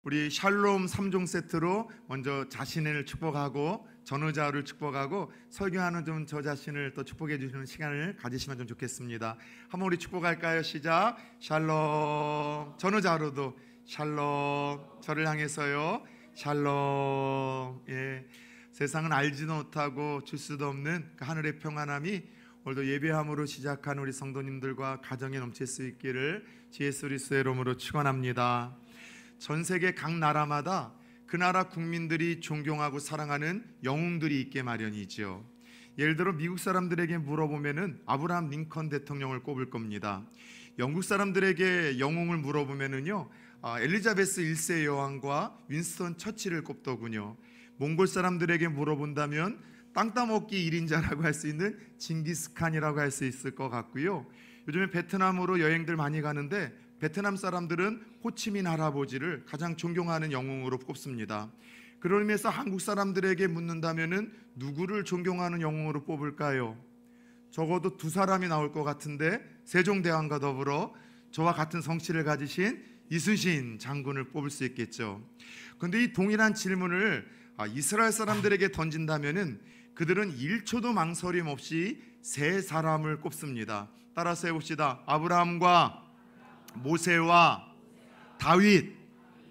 우리 샬롬 3종 세트로 먼저 자신을 축복하고 전우자를 축복하고 설교하는 좀 저 자신을 또 축복해 주시는 시간을 가지시면 좀 좋겠습니다. 한번 우리 축복할까요? 시작. 샬롬. 전우자로도 샬롬. 저를 향해서요. 샬롬. 예. 세상은 알지도 못하고 줄 수도 없는 그 하늘의 평안함이 오늘도 예배함으로 시작한 우리 성도님들과 가정에 넘칠 수 있기를 주 예수 그리스도의 이름으로 축원합니다. 전 세계 각 나라마다 그 나라 국민들이 존경하고 사랑하는 영웅들이 있게 마련이죠. 예를 들어 미국 사람들에게 물어보면은 아브라함 링컨 대통령을 꼽을 겁니다. 영국 사람들에게 영웅을 물어보면은요, 엘리자베스 1세 여왕과 윈스턴 처칠을 꼽더군요. 몽골 사람들에게 물어본다면 땅 따먹기 1인자라고 할 수 있는 징기스칸이라고 할 수 있을 것 같고요. 요즘에 베트남으로 여행들 많이 가는데 베트남 사람들은 호치민 할아버지를 가장 존경하는 영웅으로 꼽습니다. 그런 의미에서 한국 사람들에게 묻는다면은 누구를 존경하는 영웅으로 뽑을까요? 적어도 두 사람이 나올 것 같은데 세종대왕과 더불어 저와 같은 성씨를 가지신 이순신 장군을 뽑을 수 있겠죠. 그런데 이 동일한 질문을 이스라엘 사람들에게 던진다면은 그들은 1초도 망설임 없이 세 사람을 꼽습니다. 따라서 해봅시다. 아브라함과 모세와 다윗.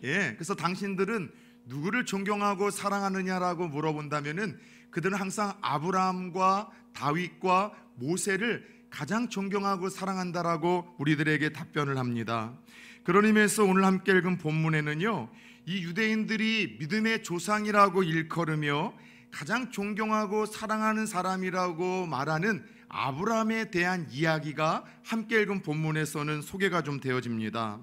예, 그래서 당신들은 누구를 존경하고 사랑하느냐라고 물어본다면은 그들은 항상 아브라함과 다윗과 모세를 가장 존경하고 사랑한다라고 우리들에게 답변을 합니다. 그런 의미에서 오늘 함께 읽은 본문에는요, 이 유대인들이 믿음의 조상이라고 일컬으며 가장 존경하고 사랑하는 사람이라고 말하는 아브라함에 대한 이야기가 함께 읽은 본문에서는 소개가 좀 되어집니다.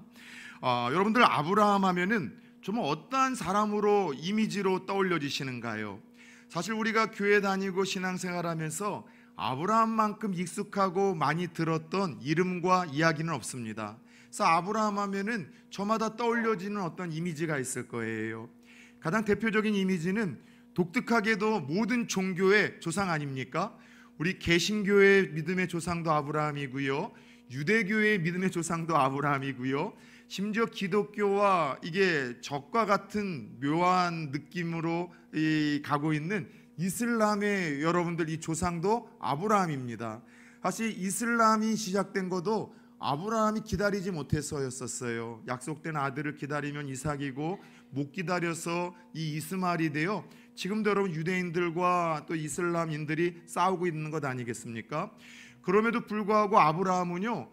여러분들 아브라함 하면은 좀 어떠한 사람으로 이미지로 떠올려지시는가요? 사실 우리가 교회 다니고 신앙생활하면서 아브라함만큼 익숙하고 많이 들었던 이름과 이야기는 없습니다. 그래서 아브라함 하면은 저마다 떠올려지는 어떤 이미지가 있을 거예요. 가장 대표적인 이미지는 독특하게도 모든 종교의 조상 아닙니까? 우리 개신교의 믿음의 조상도 아브라함이고요, 유대교의 믿음의 조상도 아브라함이고요, 심지어 기독교와 이게 적과 같은 묘한 느낌으로 가고 있는 이슬람의 여러분들 이 조상도 아브라함입니다. 사실 이슬람이 시작된 것도 아브라함이 기다리지 못해서였었어요. 약속된 아들을 기다리면 이삭이고 못 기다려서 이 이스마엘이 되어 지금도 여러분 유대인들과 또 이슬람인들이 싸우고 있는 것 아니겠습니까? 그럼에도 불구하고 아브라함은요,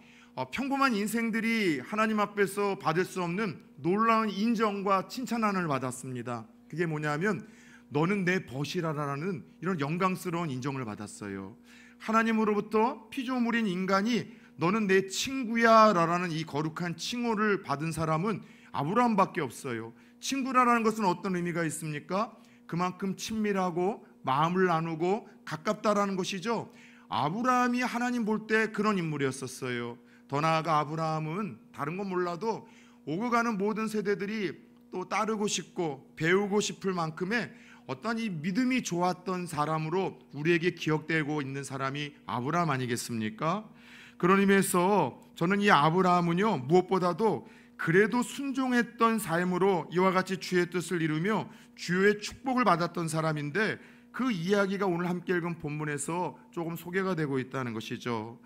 평범한 인생들이 하나님 앞에서 받을 수 없는 놀라운 인정과 칭찬을 받았습니다. 그게 뭐냐면 너는 내 벗이라라는 이런 영광스러운 인정을 받았어요. 하나님으로부터 피조물인 인간이 너는 내 친구야 라는 이 거룩한 칭호를 받은 사람은 아브라함밖에 없어요. 친구라는 것은 어떤 의미가 있습니까? 그만큼 친밀하고 마음을 나누고 가깝다라는 것이죠. 아브라함이 하나님 볼 때 그런 인물이었었어요. 더 나아가 아브라함은 다른 건 몰라도 오고 가는 모든 세대들이 또 따르고 싶고 배우고 싶을 만큼의 어떤 이 믿음이 좋았던 사람으로 우리에게 기억되고 있는 사람이 아브라함 아니겠습니까? 그런 의미에서 저는 이 아브라함은요, 무엇보다도 그래도 순종했던 삶으로 이와 같이 주의 뜻을 이루며 주의 축복을 받았던 사람인데 그 이야기가 오늘 함께 읽은 본문에서 조금 소개가 되고 있다는 것이죠.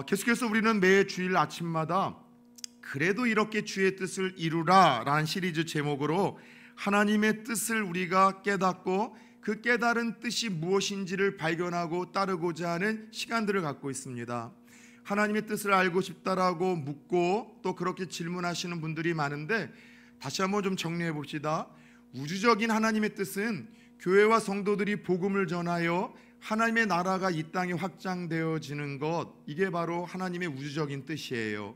계속해서 우리는 매 주일 아침마다 그래도 이렇게 주의 뜻을 이루라 라는 시리즈 제목으로 하나님의 뜻을 우리가 깨닫고 그 깨달은 뜻이 무엇인지를 발견하고 따르고자 하는 시간들을 갖고 있습니다. 하나님의 뜻을 알고 싶다라고 묻고 또 그렇게 질문하시는 분들이 많은데 다시 한번 좀 정리해 봅시다. 우주적인 하나님의 뜻은 교회와 성도들이 복음을 전하여 하나님의 나라가 이 땅에 확장되어지는 것, 이게 바로 하나님의 우주적인 뜻이에요.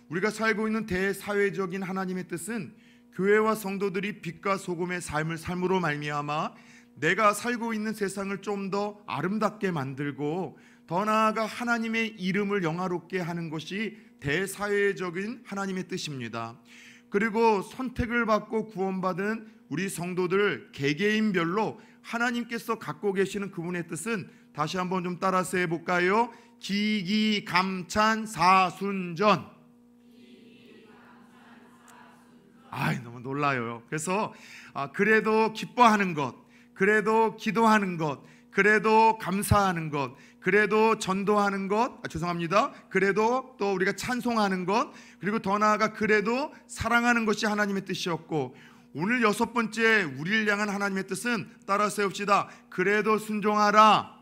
우리가 살고 있는 대사회적인 하나님의 뜻은 교회와 성도들이 빛과 소금의 삶을 삶으로 말미암아 내가 살고 있는 세상을 좀 더 아름답게 만들고 더 나아가 하나님의 이름을 영화롭게 하는 것이 대사회적인 하나님의 뜻입니다. 그리고 선택을 받고 구원받은 우리 성도들 개개인별로 하나님께서 갖고 계시는 그분의 뜻은 다시 한번 좀 따라서 해볼까요? 기기감찬 사순전. 너무 놀라요. 그래서 그래도 기뻐하는 것, 그래도 기도하는 것, 그래도 감사하는 것, 그래도 전도하는 것, 죄송합니다. 그래도 또 우리가 찬송하는 것, 그리고 더 나아가 그래도 사랑하는 것이 하나님의 뜻이었고, 오늘 6번째 우리를 향한 하나님의 뜻은 따라 세웁시다. 그래도 순종하라.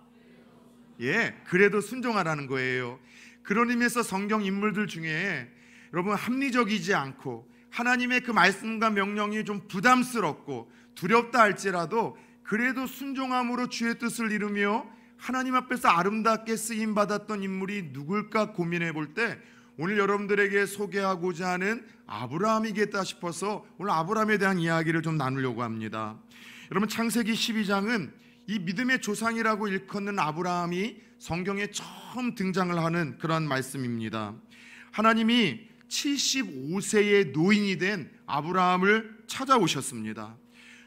그래도 순종하라는 거예요. 그런 의미에서 성경 인물들 중에 여러분 합리적이지 않고 하나님의 그 말씀과 명령이 좀 부담스럽고 두렵다 할지라도 그래도 순종함으로 주의 뜻을 이루며 하나님 앞에서 아름답게 쓰임받았던 인물이 누굴까 고민해 볼 때 오늘 여러분들에게 소개하고자 하는 아브라함이겠다 싶어서 오늘 아브라함에 대한 이야기를 좀 나누려고 합니다. 여러분 창세기 12장은 이 믿음의 조상이라고 일컫는 아브라함이 성경에 처음 등장을 하는 그런 말씀입니다. 하나님이 75세의 노인이 된 아브라함을 찾아오셨습니다.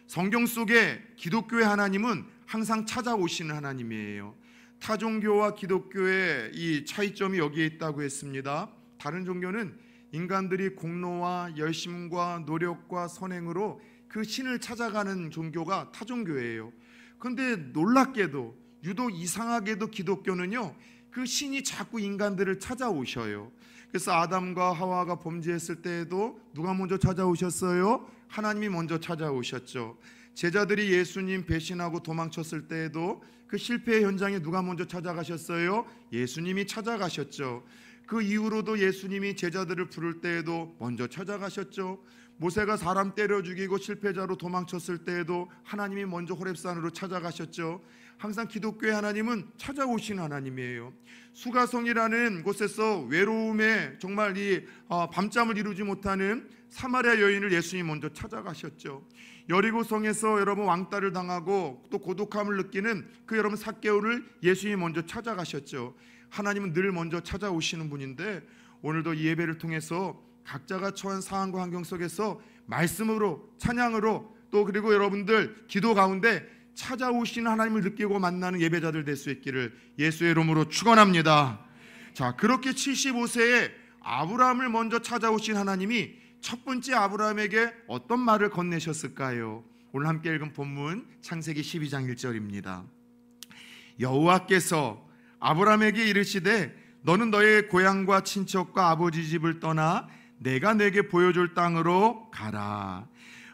성경 속에 기독교의 하나님은 항상 찾아오시는 하나님이에요. 타종교와 기독교의 이 차이점이 여기에 있다고 했습니다. 다른 종교는 인간들이 공로와 열심과 노력과 선행으로 그 신을 찾아가는 종교가 타종교예요. 그런데 놀랍게도 유독 이상하게도 기독교는요, 그 신이 자꾸 인간들을 찾아오셔요. 그래서 아담과 하와가 범죄했을 때에도 누가 먼저 찾아오셨어요? 하나님이 먼저 찾아오셨죠. 제자들이 예수님 배신하고 도망쳤을 때에도 그 실패의 현장에 누가 먼저 찾아가셨어요? 예수님이 찾아가셨죠. 그 이후로도 예수님이 제자들을 부를 때에도 먼저 찾아가셨죠. 모세가 사람 때려 죽이고 실패자로 도망쳤을 때에도 하나님이 먼저 호렙산으로 찾아가셨죠. 항상 기독교의 하나님은 찾아오시는 하나님이에요. 수가성이라는 곳에서 외로움에 정말 이 밤잠을 이루지 못하는 사마리아 여인을 예수님이 먼저 찾아가셨죠. 여리고성에서 여러분 왕따를 당하고 또 고독함을 느끼는 그 여러분 삭개오를 예수님이 먼저 찾아가셨죠. 하나님은 늘 먼저 찾아오시는 분인데 오늘도 이 예배를 통해서 각자가 처한 상황과 환경 속에서 말씀으로 찬양으로 또 그리고 여러분들 기도 가운데 찾아오시는 하나님을 느끼고 만나는 예배자들 될 수 있기를 예수의 이름으로 축원합니다. 자, 그렇게 75세에 아브라함을 먼저 찾아오신 하나님이 첫 번째 아브라함에게 어떤 말을 건네셨을까요? 오늘 함께 읽은 본문 창세기 12장 1절입니다. 여호와께서 아브라함에게 이르시되 너는 너의 고향과 친척과 아버지 집을 떠나 내가 내게 보여줄 땅으로 가라.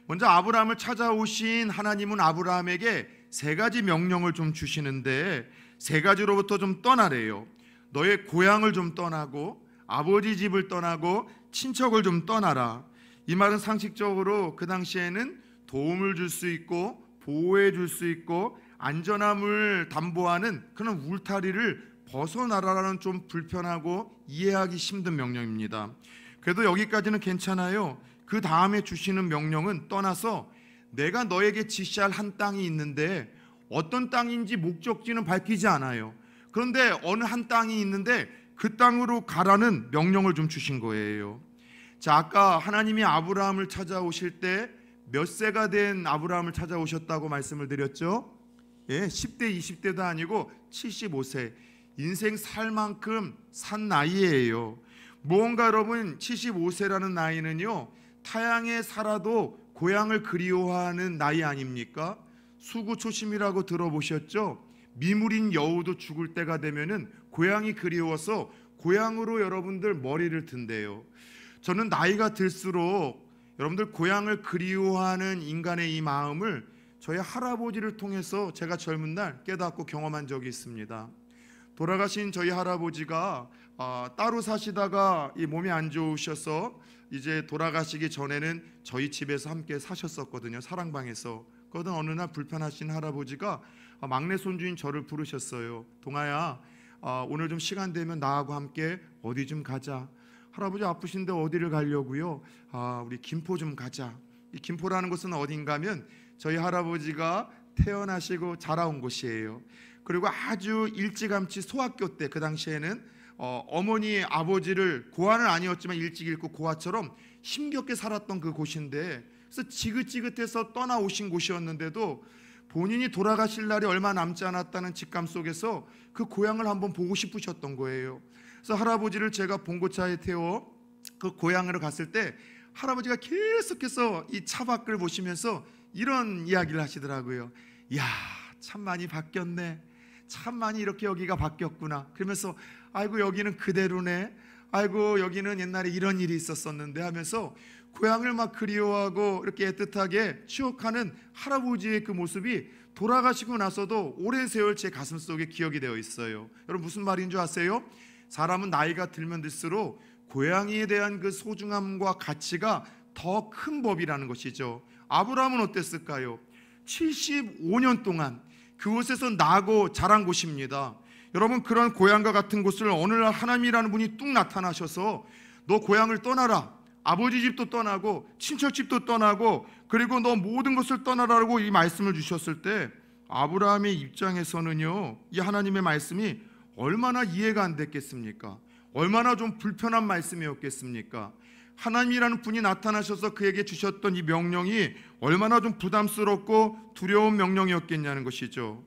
먼저 아브라함을 찾아오신 하나님은 아브라함에게 세 가지 명령을 좀 주시는데 세 가지로부터 좀 떠나래요. 너의 고향을 좀 떠나고 아버지 집을 떠나고 친척을 좀 떠나라. 이 말은 상식적으로 그 당시에는 도움을 줄 수 있고 보호해 줄 수 있고 안전함을 담보하는 그런 울타리를 벗어나라라는 좀 불편하고 이해하기 힘든 명령입니다. 그래도 여기까지는 괜찮아요. 그 다음에 주시는 명령은 떠나서 내가 너에게 지시할 한 땅이 있는데 어떤 땅인지 목적지는 밝히지 않아요. 그런데 어느 한 땅이 있는데 그 땅으로 가라는 명령을 좀 주신 거예요. 자, 아까 하나님이 아브라함을 찾아오실 때 몇 세가 된 아브라함을 찾아오셨다고 말씀을 드렸죠? 10대 20대도 아니고 75세, 인생 살 만큼 산 나이예요. 무언가 여러분 75세라는 나이는요, 타향에 살아도 고향을 그리워하는 나이 아닙니까? 수구초심이라고 들어보셨죠? 미물인 여우도 죽을 때가 되면은 고향이 그리워서 고향으로 여러분들 머리를 든대요. 저는 나이가 들수록 여러분들 고향을 그리워하는 인간의 이 마음을 저희 할아버지를 통해서 제가 젊은 날 깨닫고 경험한 적이 있습니다. 돌아가신 저희 할아버지가 따로 사시다가 이 몸이 안 좋으셔서 이제 돌아가시기 전에는 저희 집에서 함께 사셨었거든요. 사랑방에서. 그러던 어느 날 불편하신 할아버지가 막내 손주인 저를 부르셨어요. 동아야, 오늘 좀 시간 되면 나하고 함께 어디 좀 가자. 할아버지 아프신데 어디를 가려고요? 우리 김포 좀 가자. 이 김포라는 곳은 어딘가면 저희 할아버지가 태어나시고 자라온 곳이에요. 그리고 아주 일찌감치 소학교 때 그 당시에는 어머니 아버지를 고아는 아니었지만 일찍 잃고 고아처럼 힘겹게 살았던 그 곳인데, 그래서 지긋지긋해서 떠나오신 곳이었는데도 본인이 돌아가실 날이 얼마 남지 않았다는 직감 속에서 그 고향을 한번 보고 싶으셨던 거예요. 그래서 할아버지를 제가 봉고차에 태워 그 고향으로 갔을 때 할아버지가 계속해서 이 차밖을 보시면서 이런 이야기를 하시더라고요. 야, 참 많이 바뀌었네. 참 많이 이렇게 여기가 바뀌었구나. 그러면서 아이고 여기는 그대로네. 아이고 여기는 옛날에 이런 일이 있었었는데 하면서 고향을 막 그리워하고 이렇게 애틋하게 추억하는 할아버지의 그 모습이 돌아가시고 나서도 오랜 세월 제 가슴 속에 기억이 되어 있어요. 여러분 무슨 말인 줄 아세요? 사람은 나이가 들면 들수록 고향에 대한 그 소중함과 가치가 더 큰 법이라는 것이죠. 아브라함은 어땠을까요? 75년 동안 그곳에서 나고 자란 곳입니다. 여러분 그런 고향과 같은 곳을 어느 날 하나님이라는 분이 뚝 나타나셔서 너 고향을 떠나라. 아버지 집도 떠나고 친척 집도 떠나고 그리고 너 모든 것을 떠나라고 이 말씀을 주셨을 때 아브라함의 입장에서는요, 이 하나님의 말씀이 얼마나 이해가 안 됐겠습니까? 얼마나 좀 불편한 말씀이었겠습니까? 하나님이라는 분이 나타나셔서 그에게 주셨던 이 명령이 얼마나 좀 부담스럽고 두려운 명령이었겠냐는 것이죠.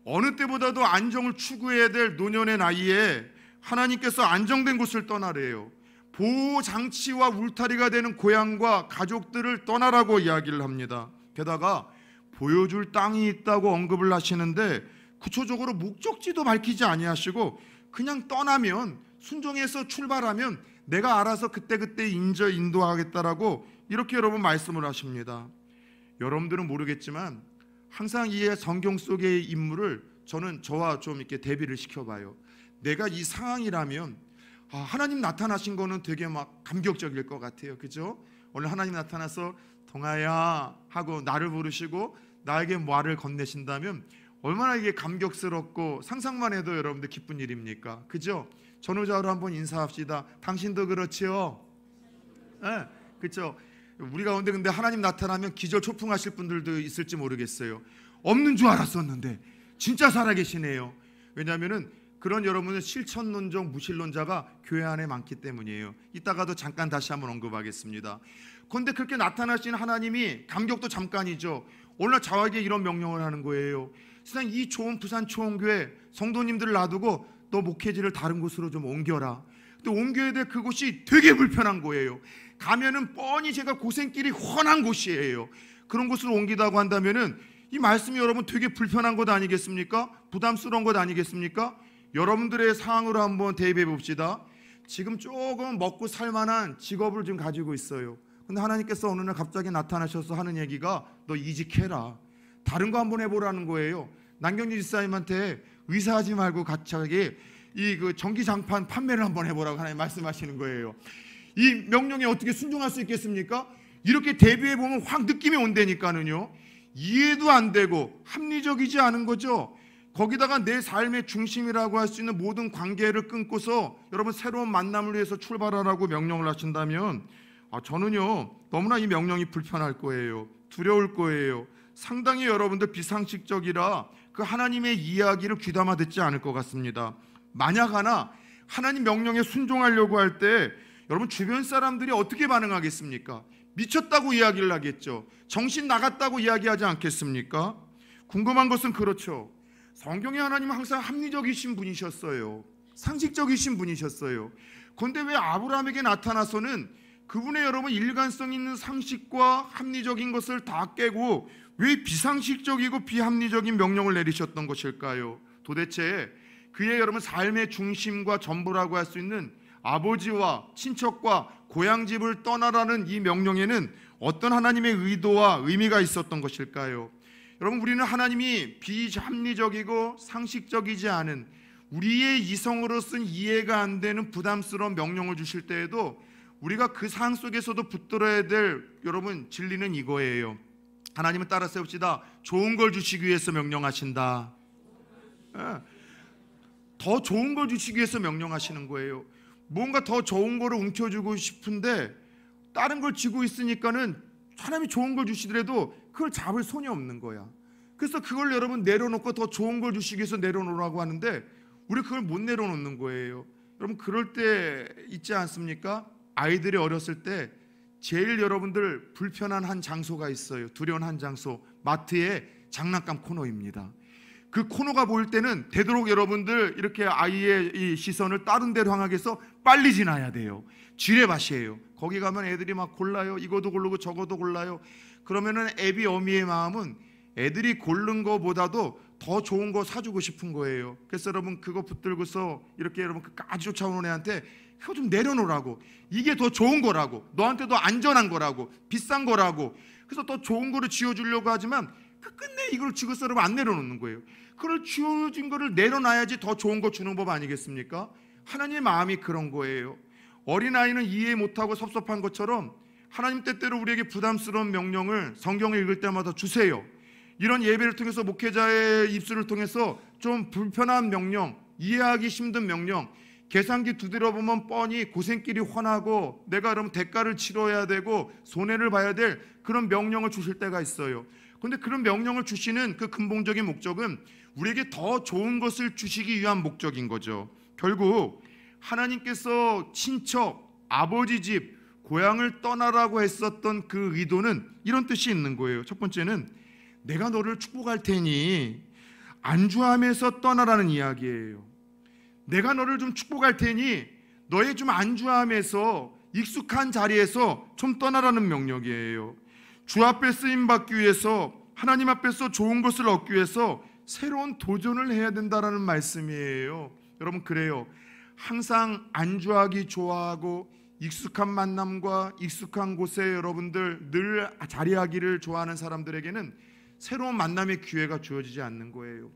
어느 때보다도 안정을 추구해야 될 노년의 나이에 하나님께서 안정된 곳을 떠나래요. 보호장치와 울타리가 되는 고향과 가족들을 떠나라고 이야기를 합니다. 게다가 보여줄 땅이 있다고 언급을 하시는데 구체적으로 목적지도 밝히지 아니하시고 그냥 떠나면, 순종해서 출발하면 내가 알아서 그때그때 인도하겠다라고 이렇게 여러분 말씀을 하십니다. 여러분들은 모르겠지만 항상 이 성경 속의 인물을 저와 좀 이렇게 대비를 시켜봐요. 내가 이 상황이라면 하나님 나타나신 거는 되게 막 감격적일 것 같아요. 그죠? 오늘 하나님 나타나서 동아야 하고 나를 부르시고 나에게 말을 건네신다면 얼마나 이게 감격스럽고 상상만 해도 여러분들 기쁜 일입니까? 그죠? 전우자로 한번 인사합시다. 당신도 그렇지요? 네, 그렇죠. 우리 가운데 근데 하나님 나타나면 기절 초풍하실 분들도 있을지 모르겠어요. 없는 줄 알았었는데 진짜 살아계시네요. 왜냐하면은 그런 여러분은 실천론적 무신론자가 교회 안에 많기 때문이에요. 이따가도 잠깐 다시 한번 언급하겠습니다. 그런데 그렇게 나타나신 하나님이 감격도 잠깐이죠. 오늘 저에게 이런 명령을 하는 거예요. 세상 이 좋은 부산 초원교회 성도님들을 놔두고 너 목회지를 다른 곳으로 좀 옮겨라. 또 옮겨야 될 그곳이 되게 불편한 거예요. 가면은 뻔히 제가 고생길이 훤한 곳이에요. 그런 곳으로 옮기다고 한다면은 이 말씀이 여러분 되게 불편한 것 아니겠습니까? 부담스러운 것 아니겠습니까? 여러분들의 상황으로 한번 대입해 봅시다. 지금 조금 먹고 살만한 직업을 좀 가지고 있어요. 근데 하나님께서 어느 날 갑자기 나타나셔서 하는 얘기가 너 이직해라. 다른 거 한번 해보라는 거예요. 남경진 집사님한테 의사하지 말고 갑자기 이 전기장판 판매를 한번 해보라고 하나님 말씀하시는 거예요. 이 명령에 어떻게 순종할 수 있겠습니까? 이렇게 대비해 보면 확 느낌이 온다니까는요. 이해도 안 되고 합리적이지 않은 거죠. 거기다가 내 삶의 중심이라고 할 수 있는 모든 관계를 끊고서 여러분 새로운 만남을 위해서 출발하라고 명령을 하신다면 저는요 너무나 이 명령이 불편할 거예요. 두려울 거예요. 상당히 여러분들 비상식적이라 그 하나님의 이야기를 귀담아 듣지 않을 것 같습니다. 만약 하나 하나님 명령에 순종하려고 할 때 여러분 주변 사람들이 어떻게 반응하겠습니까? 미쳤다고 이야기를 하겠죠. 정신 나갔다고 이야기하지 않겠습니까? 궁금한 것은 그렇죠. 성경의 하나님은 항상 합리적이신 분이셨어요. 상식적이신 분이셨어요. 그런데 왜 아브라함에게 나타나서는 그분의 여러분 일관성 있는 상식과 합리적인 것을 다 깨고 왜 비상식적이고 비합리적인 명령을 내리셨던 것일까요? 도대체 그의 여러분 삶의 중심과 전부라고 할 수 있는 아버지와 친척과 고향집을 떠나라는 이 명령에는 어떤 하나님의 의도와 의미가 있었던 것일까요? 여러분 우리는 하나님이 비합리적이고 상식적이지 않은 우리의 이성으로서는 이해가 안 되는 부담스러운 명령을 주실 때에도 우리가 그 상황 속에서도 붙들어야 될 여러분 진리는 이거예요. 하나님은 따라 세웁시다. 좋은 걸 주시기 위해서 명령하신다. 더 좋은 걸 주시기 위해서 명령하시는 거예요. 뭔가 더 좋은 거를 움켜주고 싶은데 다른 걸 쥐고 있으니까는 하나님이 좋은 걸 주시더라도 그걸 잡을 손이 없는 거야. 그래서 그걸 여러분 내려놓고 더 좋은 걸 주시기 위해서 내려놓으라고 하는데 우리 그걸 못 내려놓는 거예요. 여러분 그럴 때 있지 않습니까? 아이들이 어렸을 때 제일 여러분들 불편한 한 장소가 있어요. 두려운 한 장소, 마트의 장난감 코너입니다. 그 코너가 보일 때는 되도록 여러분들 이렇게 아이의 이 시선을 다른 데로 향하게 해서 빨리 지나야 돼요. 지뢰밭이에요. 거기 가면 애들이 막 골라요. 이거도 고르고 저거도 골라요. 그러면은 애비 어미의 마음은 애들이 고른 거보다도 더 좋은 거 사주고 싶은 거예요. 그래서 여러분 그거 붙들고서 이렇게 여러분 끝까지 쫓아오는 애한테 그거 좀 내려놓으라고. 이게 더 좋은 거라고. 너한테 더 안전한 거라고. 비싼 거라고. 그래서 더 좋은 거를 쥐어주려고 하지만 끝내 이걸 쥐고서 여러분 안 내려놓는 거예요. 그걸 쥐어진 거를 내려놔야지 더 좋은 거 주는 법 아니겠습니까? 하나님의 마음이 그런 거예요. 어린아이는 이해 못하고 섭섭한 것처럼 하나님 때때로 우리에게 부담스러운 명령을 성경을 읽을 때마다 주세요. 이런 예배를 통해서 목회자의 입술을 통해서 좀 불편한 명령, 이해하기 힘든 명령, 계산기 두드려보면 뻔히 고생길이 훤하고 내가 그러면 대가를 치러야 되고 손해를 봐야 될 그런 명령을 주실 때가 있어요. 그런데 그런 명령을 주시는 그 근본적인 목적은 우리에게 더 좋은 것을 주시기 위한 목적인 거죠. 결국 하나님께서 친척, 아버지 집, 고향을 떠나라고 했었던 그 의도는 이런 뜻이 있는 거예요. 첫 번째는 내가 너를 축복할 테니 안주함에서 떠나라는 이야기예요. 내가 너를 좀 축복할 테니 너의 좀 안주함에서 익숙한 자리에서 좀 떠나라는 명령이에요. 주 앞에 쓰임받기 위해서 하나님 앞에서 좋은 것을 얻기 위해서 새로운 도전을 해야 된다라는 말씀이에요. 여러분 그래요. 항상 안주하기 좋아하고 익숙한 만남과 익숙한 곳에 여러분들 늘 자리하기를 좋아하는 사람들에게는 새로운 만남의 기회가 주어지지 않는 거예요.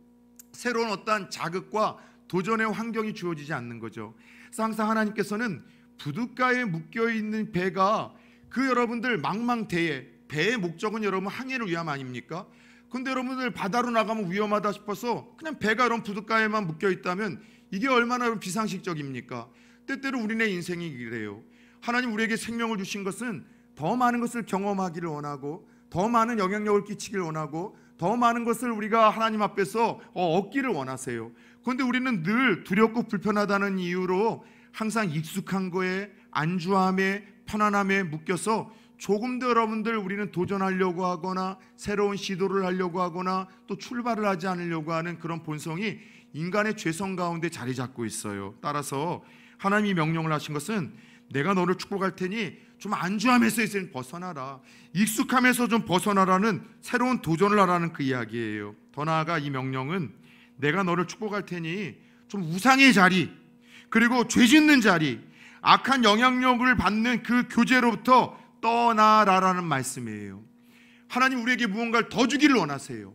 새로운 어떠한 자극과 도전의 환경이 주어지지 않는 거죠. 그래서 항상 하나님께서는 부둣가에 묶여있는 배가 그 여러분들 망망대해, 배의 목적은 여러분 항해를 위함 아닙니까? 근데 여러분들 바다로 나가면 위험하다 싶어서 그냥 배가 여러분 부둣가에만 묶여있다면 이게 얼마나 비상식적입니까? 때때로 우리네 인생이 그래요. 하나님 우리에게 생명을 주신 것은 더 많은 것을 경험하기를 원하고 더 많은 영향력을 끼치기를 원하고 더 많은 것을 우리가 하나님 앞에서 얻기를 원하세요. 그런데 우리는 늘 두렵고 불편하다는 이유로 항상 익숙한 거에 안주함에 편안함에 묶여서 조금 더 여러분들 우리는 도전하려고 하거나 새로운 시도를 하려고 하거나 또 출발을 하지 않으려고 하는 그런 본성이 인간의 죄성 가운데 자리 잡고 있어요. 따라서 하나님이 명령을 하신 것은 내가 너를 축복할 테니 좀 안주함에서 이제 벗어나라, 익숙함에서 좀 벗어나라는 새로운 도전을 하라는 그 이야기예요. 더 나아가 이 명령은 내가 너를 축복할 테니 좀 우상의 자리, 그리고 죄 짓는 자리, 악한 영향력을 받는 그 교제로부터 떠나라라는 말씀이에요. 하나님 우리에게 무언가를 더 주기를 원하세요.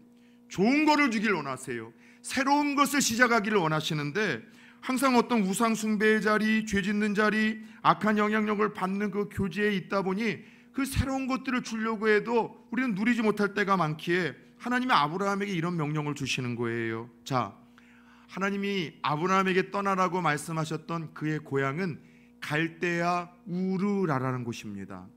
좋은 거를 주기를 원하세요. 새로운 것을 시작하기를 원하시는데 항상 어떤 우상 숭배의 자리, 죄 짓는 자리, 악한 영향력을 받는 그 교제에 있다 보니 그 새로운 것들을 주려고 해도 우리는 누리지 못할 때가 많기에 하나님이 아브라함에게 이런 명령을 주시는 거예요. 자, 하나님이 아브라함에게 떠나라고 말씀하셨던 그의 고향은 갈대아 우르라라는 곳입니다.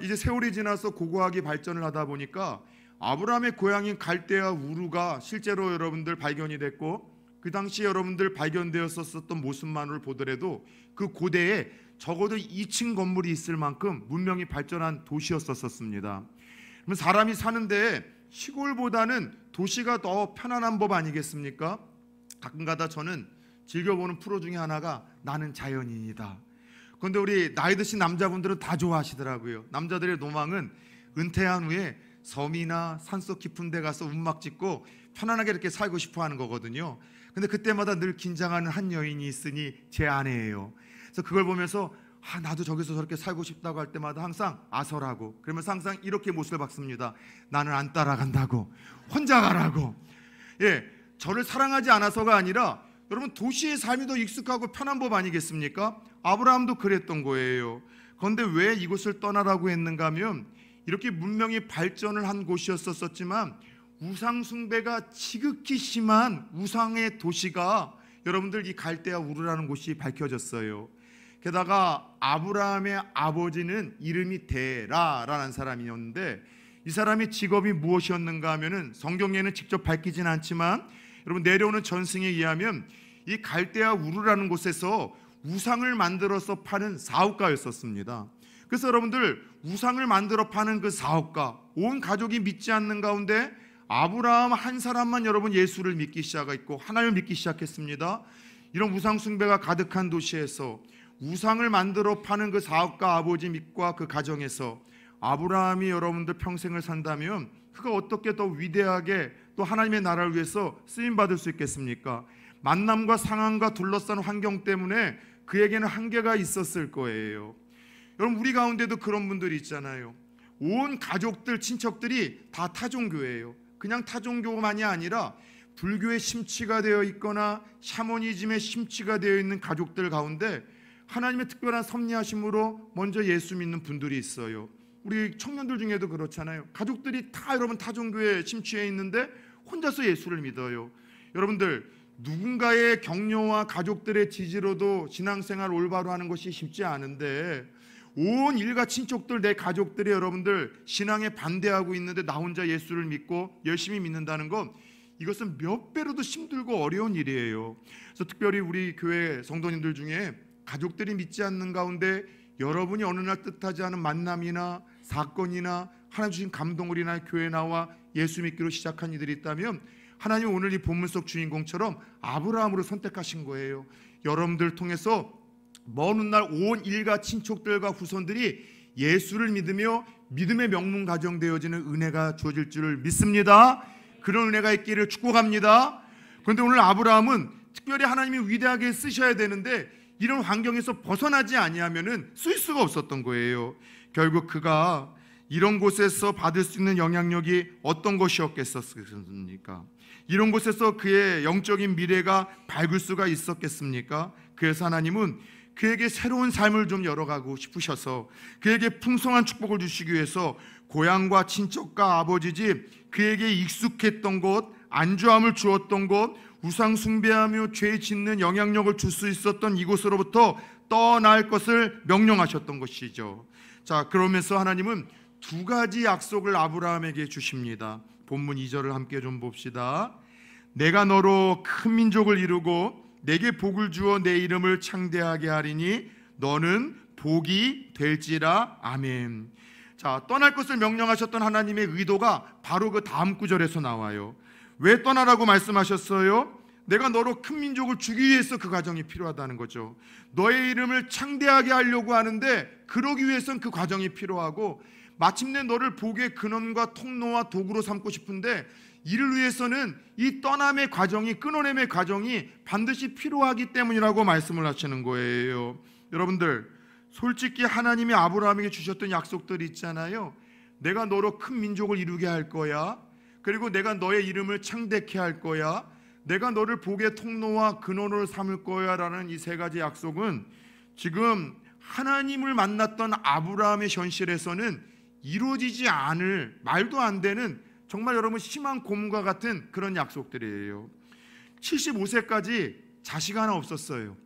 이제 세월이 지나서 고고하게 발전을 하다 보니까 아브라함의 고향인 갈대아 우르가 실제로 여러분들 발견이 됐고 그 당시 여러분들 발견되었었던 모습만을 보더라도 그 고대에 적어도 2층 건물이 있을 만큼 문명이 발전한 도시였었습니다. 그러면 사람이 사는데 시골보다는 도시가 더 편안한 법 아니겠습니까? 가끔가다 저는 즐겨보는 프로 중에 하나가 나는 자연인이다. 그런데 우리 나이 드신 남자분들은 다 좋아하시더라고요. 남자들의 로망은 은퇴한 후에 섬이나 산속 깊은 데 가서 움막 짓고 편안하게 이렇게 살고 싶어 하는 거거든요. 근데 그때마다 늘 긴장하는 한 여인이 있으니 제 아내예요. 그래서 그걸 보면서 나도 저기서 저렇게 살고 싶다고 할 때마다 항상 아설하고 그러면서 항상 이렇게 못을 박습니다. 나는 안 따라간다고, 혼자 가라고. 예, 저를 사랑하지 않아서가 아니라 여러분 도시의 삶이 더 익숙하고 편한 법 아니겠습니까? 아브라함도 그랬던 거예요. 그런데 왜 이곳을 떠나라고 했는가 하면 이렇게 문명이 발전을 한 곳이었었지만 우상 숭배가 지극히 심한 우상의 도시가 여러분들 이 갈대아 우르라는 곳이 밝혀졌어요. 게다가 아브라함의 아버지는 이름이 데라라는 사람이었는데 이 사람의 직업이 무엇이었는가 하면은 성경에는 직접 밝히진 않지만 여러분 내려오는 전승에 의하면 이 갈대아 우르라는 곳에서 우상을 만들어서 파는 사업가였었습니다. 그래서 여러분들 우상을 만들어 파는 그 사업가, 온 가족이 믿지 않는 가운데 아브라함 한 사람만 여러분 예수를 믿기 시작했고 하나님을 믿기 시작했습니다. 이런 우상 숭배가 가득한 도시에서 우상을 만들어 파는 그 사업가 아버지 믿과 그 가정에서 아브라함이 여러분들 평생을 산다면 그가 어떻게 더 위대하게 또 하나님의 나라를 위해서 쓰임받을 수 있겠습니까? 만남과 상황과 둘러싼 환경 때문에 그에게는 한계가 있었을 거예요. 여러분, 우리 가운데도 그런 분들이 있잖아요. 온 가족들, 친척들이 다 타종교예요. 그냥 타종교만이 아니라 불교의 심취가 되어 있거나 샤머니즘의 심취가 되어 있는 가족들 가운데 하나님의 특별한 섭리하심으로 먼저 예수 믿는 분들이 있어요. 우리 청년들 중에도 그렇잖아요. 가족들이 다 여러분 타종교에 심취해 있는데 혼자서 예수를 믿어요. 여러분들, 누군가의 격려와 가족들의 지지로도 신앙생활 올바로 하는 것이 쉽지 않은데 온 일가 친척들, 내 가족들이 여러분들 신앙에 반대하고 있는데 나 혼자 예수를 믿고 열심히 믿는다는 건 이것은 몇 배로도 힘들고 어려운 일이에요. 그래서 특별히 우리 교회 성도님들 중에 가족들이 믿지 않는 가운데 여러분이 어느 날 뜻하지 않은 만남이나 사건이나 하나님 주신 감동을 인하여 교회에 나와 예수 믿기로 시작한 이들이 있다면 하나님 오늘 이 본문 속 주인공처럼 아브라함으로 선택하신 거예요. 여러분들 통해서 먼 훗날 온 일가 친척들과 후손들이 예수를 믿으며 믿음의 명문 가정 되어지는 은혜가 주어질 줄을 믿습니다. 그런 은혜가 있기를 축복합니다. 그런데 오늘 아브라함은 특별히 하나님이 위대하게 쓰셔야 되는데 이런 환경에서 벗어나지 아니하면은 쓸 수가 없었던 거예요. 결국 그가 이런 곳에서 받을 수 있는 영향력이 어떤 것이었겠습니까? 이런 곳에서 그의 영적인 미래가 밝을 수가 있었겠습니까? 그래서 하나님은 그에게 새로운 삶을 좀 열어가고 싶으셔서 그에게 풍성한 축복을 주시기 위해서 고향과 친척과 아버지 집, 그에게 익숙했던 곳, 안주함을 주었던 곳, 우상 숭배하며 죄 짓는 영향력을 줄 수 있었던 이곳으로부터 떠날 것을 명령하셨던 것이죠. 자, 그러면서 하나님은 두 가지 약속을 아브라함에게 주십니다. 본문 2절을 함께 좀 봅시다. 내가 너로 큰 민족을 이루고 내게 복을 주어 내 이름을 창대하게 하리니 너는 복이 될지라. 아멘. 자, 떠날 것을 명령하셨던 하나님의 의도가 바로 그 다음 구절에서 나와요. 왜 떠나라고 말씀하셨어요? 내가 너로 큰 민족을 주기 위해서 그 과정이 필요하다는 거죠. 너의 이름을 창대하게 하려고 하는데 그러기 위해서는 그 과정이 필요하고 마침내 너를 복의 근원과 통로와 도구로 삼고 싶은데 이를 위해서는 이 떠남의 과정이, 끊어냄의 과정이 반드시 필요하기 때문이라고 말씀을 하시는 거예요. 여러분들, 솔직히 하나님이 아브라함에게 주셨던 약속들이 있잖아요. 내가 너로 큰 민족을 이루게 할 거야. 그리고 내가 너의 이름을 창대케 할 거야. 내가 너를 복의 통로와 근원으로 삼을 거야 라는 이 세 가지 약속은 지금 하나님을 만났던 아브라함의 현실에서는 이루어지지 않을, 말도 안 되는 정말 여러분 심한 고문과 같은 그런 약속들이에요. 75세까지 자식 하나 없었어요.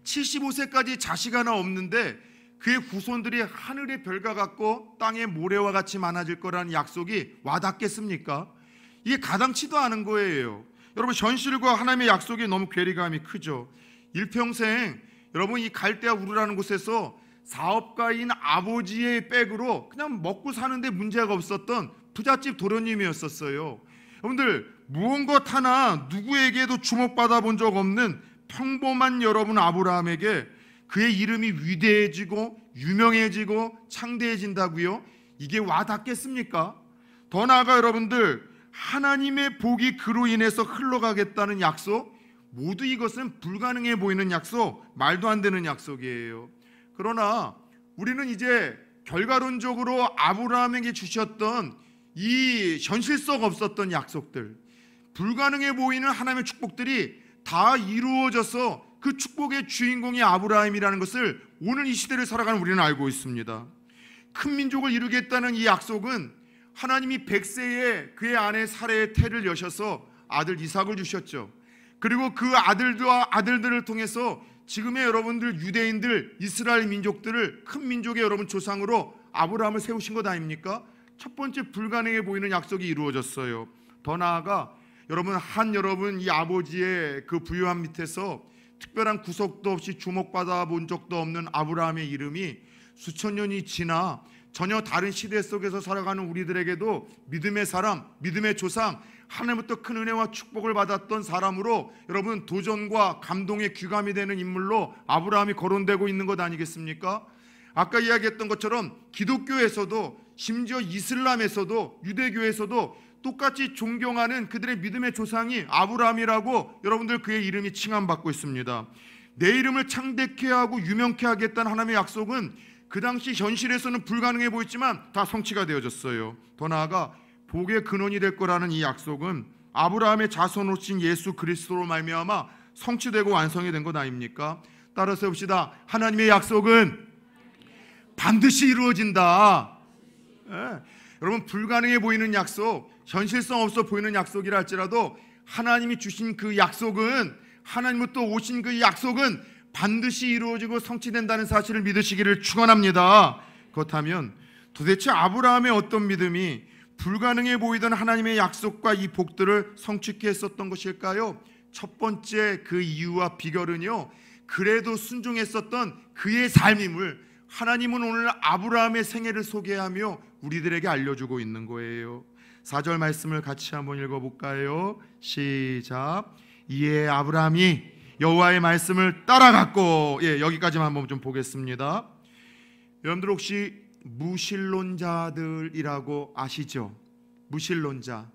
75세까지 자식 하나 없는데 그의 후손들이 하늘의 별과 같고 땅의 모래와 같이 많아질 거라는 약속이 와닿겠습니까? 이게 가당치도 않은 거예요. 여러분, 현실과 하나님의 약속이 너무 괴리감이 크죠. 일평생 여러분 이 갈대아 우르라는 곳에서 사업가인 아버지의 백으로 그냥 먹고 사는데 문제가 없었던 부잣집 도련님이었었어요. 여러분들, 무언가 하나 누구에게도 주목받아 본 적 없는 평범한 여러분 아브라함에게 그의 이름이 위대해지고 유명해지고 창대해진다고요? 이게 와닿겠습니까? 더 나아가 여러분들, 하나님의 복이 그로 인해서 흘러가겠다는 약속, 모두 이것은 불가능해 보이는 약속, 말도 안 되는 약속이에요. 그러나 우리는 이제 결과론적으로 아브라함에게 주셨던 이 현실성 없었던 약속들, 불가능해 보이는 하나님의 축복들이 다 이루어져서 그 축복의 주인공이 아브라함이라는 것을 오늘 이 시대를 살아가는 우리는 알고 있습니다. 큰 민족을 이루겠다는 이 약속은 하나님이 100세에 그의 아내 사레의 태를 여셔서 아들 이삭을 주셨죠. 그리고 그 아들과 아들들을 통해서 지금의 여러분들 유대인들, 이스라엘 민족들을 큰 민족의 여러분 조상으로 아브라함을 세우신 것 아닙니까? 첫 번째 불가능해 보이는 약속이 이루어졌어요. 더 나아가 여러분 이 아버지의 그 부유함 밑에서 특별한 구속도 없이 주목받아 본 적도 없는 아브라함의 이름이 수천 년이 지나 전혀 다른 시대 속에서 살아가는 우리들에게도 믿음의 사람, 믿음의 조상, 하나님부터 큰 은혜와 축복을 받았던 사람으로 여러분 도전과 감동의 귀감이 되는 인물로 아브라함이 거론되고 있는 것 아니겠습니까? 아까 이야기했던 것처럼 기독교에서도 심지어 이슬람에서도 유대교에서도 똑같이 존경하는 그들의 믿음의 조상이 아브라함이라고 여러분들 그의 이름이 칭함받고 있습니다. 내 이름을 창대케 하고 유명케 하겠다는 하나님의 약속은 그 당시 현실에서는 불가능해 보였지만 다 성취가 되어졌어요. 더 나아가 복의 근원이 될 거라는 이 약속은 아브라함의 자손으로신 예수 그리스도로 말미암아 성취되고 완성이 된 것 아닙니까? 따라서 봅시다. 하나님의 약속은 반드시 이루어진다. 여러분 불가능해 보이는 약속, 현실성 없어 보이는 약속이라 할지라도 하나님이 주신 그 약속은, 하나님부터 오신 그 약속은 반드시 이루어지고 성취된다는 사실을 믿으시기를 축원합니다. 그렇다면 도대체 아브라함의 어떤 믿음이 불가능해 보이던 하나님의 약속과 이 복들을 성취케 했었던 것일까요? 첫 번째 그 이유와 비결은요, 그래도 순종했었던 그의 삶임을 하나님은 오늘 아브라함의 생애를 소개하며 우리들에게 알려주고 있는 거예요. 4절 말씀을 같이 한번 읽어볼까요? 시작. 이에 아브라함이 여호와의 말씀을 따라갔고, 여기까지만 한번 좀 보겠습니다. 여러분들 혹시 무신론자들이라고 아시죠? 무신론자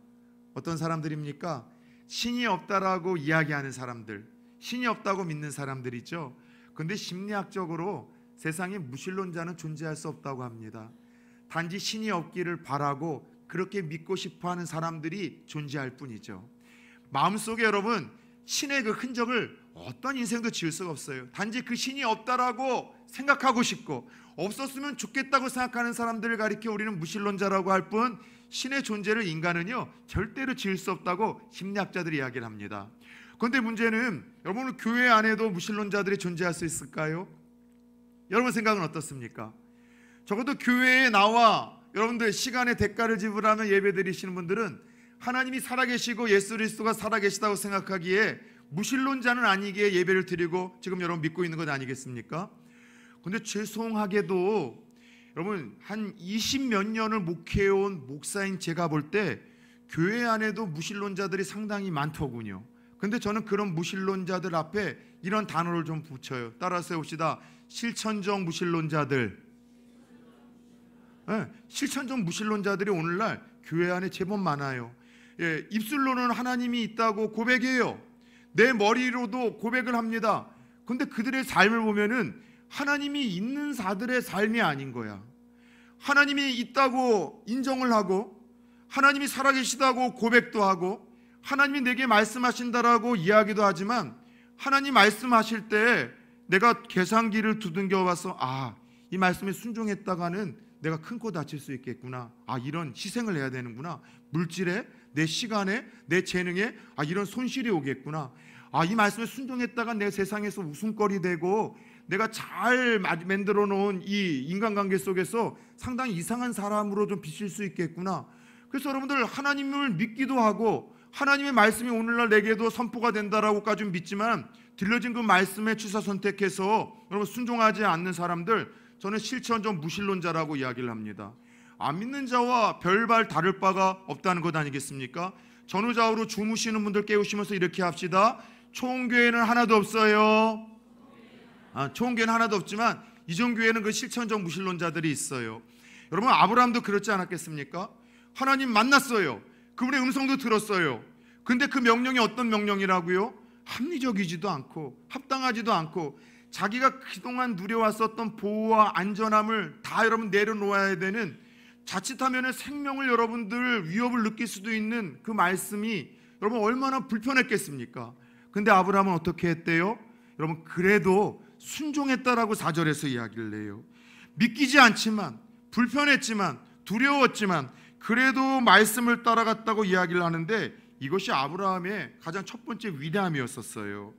어떤 사람들입니까? 신이 없다라고 이야기하는 사람들, 신이 없다고 믿는 사람들이죠. 그런데 심리학적으로 세상에 무신론자는 존재할 수 없다고 합니다. 단지 신이 없기를 바라고 그렇게 믿고 싶어하는 사람들이 존재할 뿐이죠. 마음속에 여러분 신의 그 흔적을 어떤 인생도 지을 수가 없어요. 단지 그 신이 없다라고 생각하고 싶고 없었으면 좋겠다고 생각하는 사람들을 가리켜 우리는 무신론자라고 할 뿐, 신의 존재를 인간은요 절대로 지을 수 없다고 심리학자들이 이야기를 합니다. 그런데 문제는 여러분 교회 안에도 무신론자들이 존재할 수 있을까요? 여러분 생각은 어떻습니까? 적어도 교회에 나와 여러분들 시간의 대가를 지불하며 예배드리시는 분들은 하나님이 살아계시고 예수 그리스도가 살아계시다고 생각하기에 무신론자는 아니기에 예배를 드리고 지금 여러분 믿고 있는 것 아니겠습니까? 그런데 죄송하게도 여러분 한 20몇 년을 목회해온 목사인 제가 볼 때 교회 안에도 무신론자들이 상당히 많더군요. 그런데 저는 그런 무신론자들 앞에 이런 단어를 좀 붙여요. 따라서 해봅시다. 실천적 무신론자들. 실천적 무신론자들이 오늘날 교회 안에 제법 많아요. 입술로는 하나님이 있다고 고백해요. 내 머리로도 고백을 합니다. 그런데 그들의 삶을 보면은 하나님이 있는 자들의 삶이 아닌 거야. 하나님이 있다고 인정을 하고 하나님이 살아계시다고 고백도 하고 하나님이 내게 말씀하신다라고 이야기도 하지만 하나님 말씀하실 때 내가 계산기를 두들겨 봐서 이 말씀에 순종했다가는 내가 큰 코 다칠 수 있겠구나. 이런 희생을 해야 되는구나. 물질에, 내 시간에, 내 재능에 이런 손실이 오겠구나. 이 말씀에 순종했다가 내 세상에서 웃음거리 되고 내가 잘 만들어 놓은 이 인간관계 속에서 상당히 이상한 사람으로 좀 비칠 수 있겠구나. 그래서 여러분들 하나님을 믿기도 하고 하나님의 말씀이 오늘날 내게도 선포가 된다라고까지 믿지만 들려진 그 말씀에 취사 선택해서 여러분 순종하지 않는 사람들, 저는 실천적 무신론자라고 이야기를 합니다. 안 믿는 자와 별반 다를 바가 없다는 것 아니겠습니까? 전후좌우로 주무시는 분들 깨우시면서 이렇게 합시다. 총교회는 하나도 없어요. 총교회는 하나도 없지만 이전교회는 그 실천적 무신론자들이 있어요. 여러분 아브라함도 그렇지 않았겠습니까? 하나님 만났어요. 그분의 음성도 들었어요. 근데 그 명령이 어떤 명령이라고요? 합리적이지도 않고 합당하지도 않고 자기가 그동안 누려왔었던 보호와 안전함을 다 여러분 내려놓아야 되는, 자칫하면 생명을 여러분들 위협을 느낄 수도 있는 그 말씀이 여러분 얼마나 불편했겠습니까? 근데 아브라함은 어떻게 했대요? 여러분 그래도 순종했다라고 4절에서 이야기를 해요. 믿기지 않지만 불편했지만 두려웠지만 그래도 말씀을 따라갔다고 이야기를 하는데 이것이 아브라함의 가장 첫 번째 위대함이었었어요.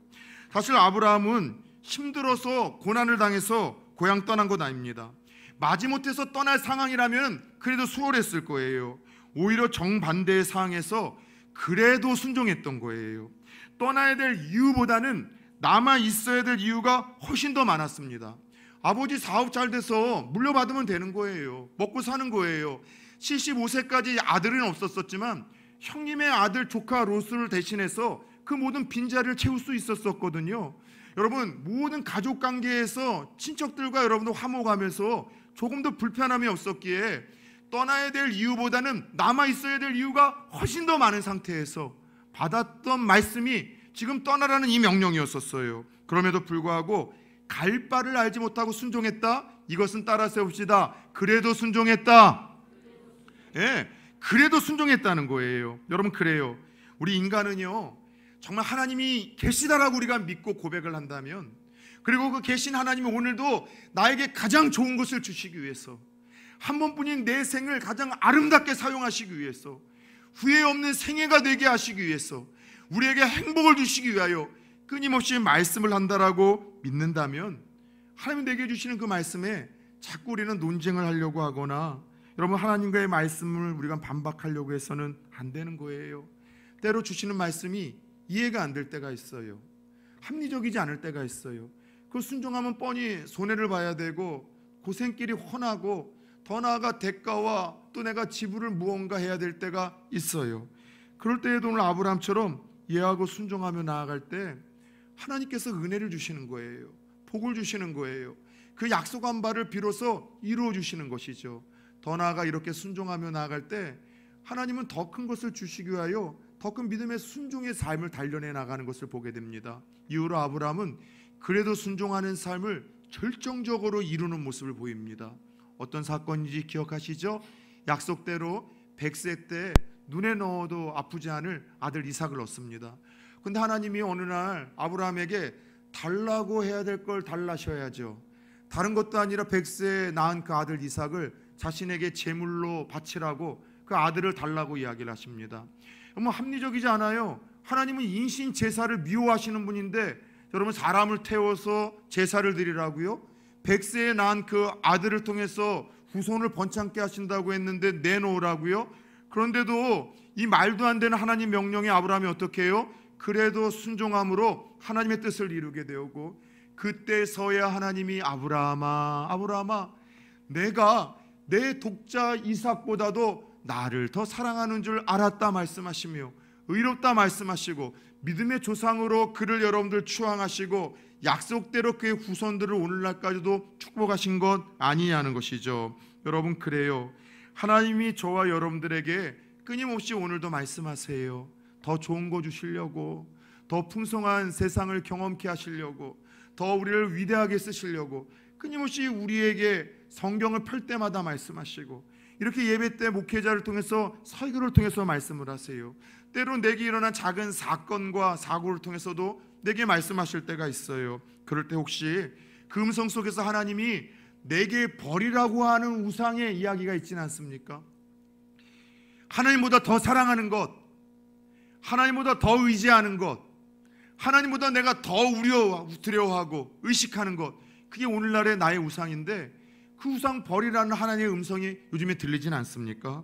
사실 아브라함은 힘들어서 고난을 당해서 고향 떠난 것 아닙니다. 마지못해서 떠날 상황이라면 그래도 수월했을 거예요. 오히려 정반대의 상황에서 그래도 순종했던 거예요. 떠나야 될 이유보다는 남아 있어야 될 이유가 훨씬 더 많았습니다. 아버지 사업 잘 돼서 물려받으면 되는 거예요. 먹고 사는 거예요. 75세까지 아들은 없었지만 형님의 아들 조카 롯을 대신해서 그 모든 빈자리를 채울 수 있었거든요. 여러분, 모든 가족 관계에서 친척들과 여러분도 화목하면서 조금도 불편함이 없었기에 떠나야 될 이유보다는 남아 있어야 될 이유가 훨씬 더 많은 상태에서 받았던 말씀이 지금 떠나라는 이 명령이었었어요. 그럼에도 불구하고 갈 바를 알지 못하고 순종했다. 이것은 따라 세웁시다. 그래도 순종했다. 예, 그래도 순종했다는 거예요. 여러분, 그래요. 우리 인간은요, 정말 하나님이 계시다라고 우리가 믿고 고백을 한다면, 그리고 그 계신 하나님이 오늘도 나에게 가장 좋은 것을 주시기 위해서, 한 번뿐인 내 생을 가장 아름답게 사용하시기 위해서, 후회 없는 생애가 되게 하시기 위해서, 우리에게 행복을 주시기 위하여 끊임없이 말씀을 한다라고 믿는다면, 하나님이 내게 주시는 그 말씀에 자꾸 우리는 논쟁을 하려고 하거나, 여러분, 하나님과의 말씀을 우리가 반박하려고 해서는 안 되는 거예요. 때로 주시는 말씀이 이해가 안 될 때가 있어요. 합리적이지 않을 때가 있어요. 그 순종하면 뻔히 손해를 봐야 되고 고생길이 훤하고 더 나아가 대가와 또 내가 지불을 무언가 해야 될 때가 있어요. 그럴 때에도 오늘 아브라함처럼 이해하고 순종하며 나아갈 때 하나님께서 은혜를 주시는 거예요. 복을 주시는 거예요. 그 약속한 바를 비로소 이루어 주시는 것이죠. 더 나아가 이렇게 순종하며 나아갈 때 하나님은 더 큰 것을 주시기 위하여 더 큰 믿음의 순종의 삶을 단련해 나가는 것을 보게 됩니다. 이후로 아브라함은 그래도 순종하는 삶을 절정적으로 이루는 모습을 보입니다. 어떤 사건인지 기억하시죠? 약속대로 100세 때 눈에 넣어도 아프지 않을 아들 이삭을 얻습니다. 근데 하나님이 어느 날 아브라함에게 달라고 해야 될 걸 달라셔야죠. 다른 것도 아니라 100세에 낳은 그 아들 이삭을 자신에게 제물로 바치라고 그 아들을 달라고 이야기를 하십니다. 뭐 합리적이지 않아요. 하나님은 인신 제사를 미워하시는 분인데 여러분, 사람을 태워서 제사를 드리라고요? 100세에 낳은 그 아들을 통해서 후손을 번창케 하신다고 했는데 내놓으라고요? 그런데도 이 말도 안 되는 하나님 명령에 아브라함이 어떻게 해요? 그래도 순종함으로 하나님의 뜻을 이루게 되었고, 그때서야 하나님이 아브라함아, 아브라함아, 내가 내 독자 이삭보다도 나를 더 사랑하는 줄 알았다 말씀하시며, 의롭다 말씀하시고, 믿음의 조상으로 그를 여러분들 추앙하시고 약속대로 그의 후손들을 오늘날까지도 축복하신 것 아니냐는 것이죠. 여러분, 그래요. 하나님이 저와 여러분들에게 끊임없이 오늘도 말씀하세요. 더 좋은 거 주시려고, 더 풍성한 세상을 경험케 하시려고, 더 우리를 위대하게 쓰시려고 끊임없이 우리에게 성경을 펼 때마다 말씀하시고, 이렇게 예배 때 목회자를 통해서 설교를 통해서 말씀을 하세요. 때로 내게 일어난 작은 사건과 사고를 통해서도 내게 말씀하실 때가 있어요. 그럴 때 혹시 그 음성 속에서 하나님이 내게 버리라고 하는 우상의 이야기가 있지는 않습니까? 하나님보다 더 사랑하는 것, 하나님보다 더 의지하는 것, 하나님보다 내가 더 두려워하고 의식하는 것, 그게 오늘날의 나의 우상인데 그 우상 버리라는 하나님의 음성이 요즘에 들리진 않습니까?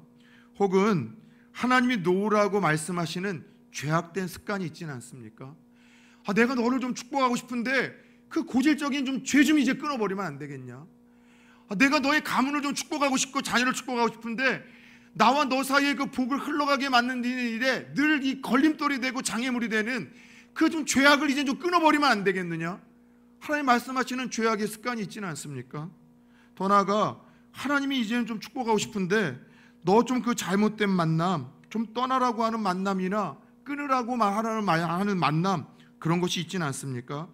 혹은 하나님이 놓으라고 말씀하시는 죄악된 습관이 있지는 않습니까? 내가 너를 좀 축복하고 싶은데 그 고질적인 좀 죄 좀 이제 끊어버리면 안 되겠냐? 내가 너의 가문을 좀 축복하고 싶고 자녀를 축복하고 싶은데 나와 너 사이에 그 복을 흘러가게 만든 일에 늘 이 걸림돌이 되고 장애물이 되는 그 좀 죄악을 이제 좀 끊어버리면 안 되겠느냐? 하나님 말씀하시는 죄악의 습관이 있지는 않습니까? 더 나아가 하나님이 이제는 좀 축복하고 싶은데 너 좀 그 잘못된 만남, 좀 떠나라고 하는 만남이나 끊으라고 하는 만남, 그런 것이 있지는 않습니까?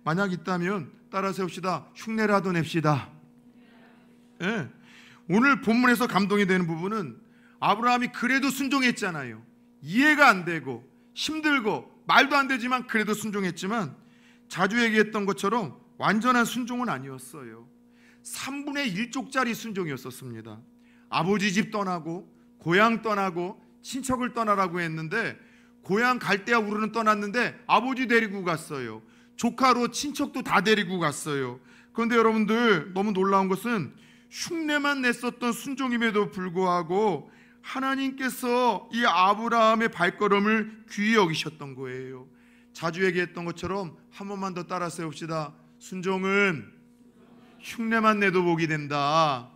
만약 있다면 따라 세웁시다. 흉내라도 냅시다. 예. 오늘 본문에서 감동이 되는 부분은 아브라함이 그래도 순종했잖아요. 이해가 안 되고 힘들고 말도 안 되지만 그래도 순종했지만 자주 얘기했던 것처럼 완전한 순종은 아니었어요. 3분의 1쪽짜리 순종이었었습니다. 아버지 집 떠나고 고향 떠나고 친척을 떠나라고 했는데 고향 갈대아 우르는 떠났는데 아버지 데리고 갔어요. 조카로 친척도 다 데리고 갔어요. 그런데 여러분들, 너무 놀라운 것은 흉내만 냈었던 순종임에도 불구하고 하나님께서 이 아브라함의 발걸음을 귀히 여기셨던 거예요. 자주 얘기했던 것처럼 한 번만 더 따라 세웁시다. 순종은 흉내만 내도 복이 된다.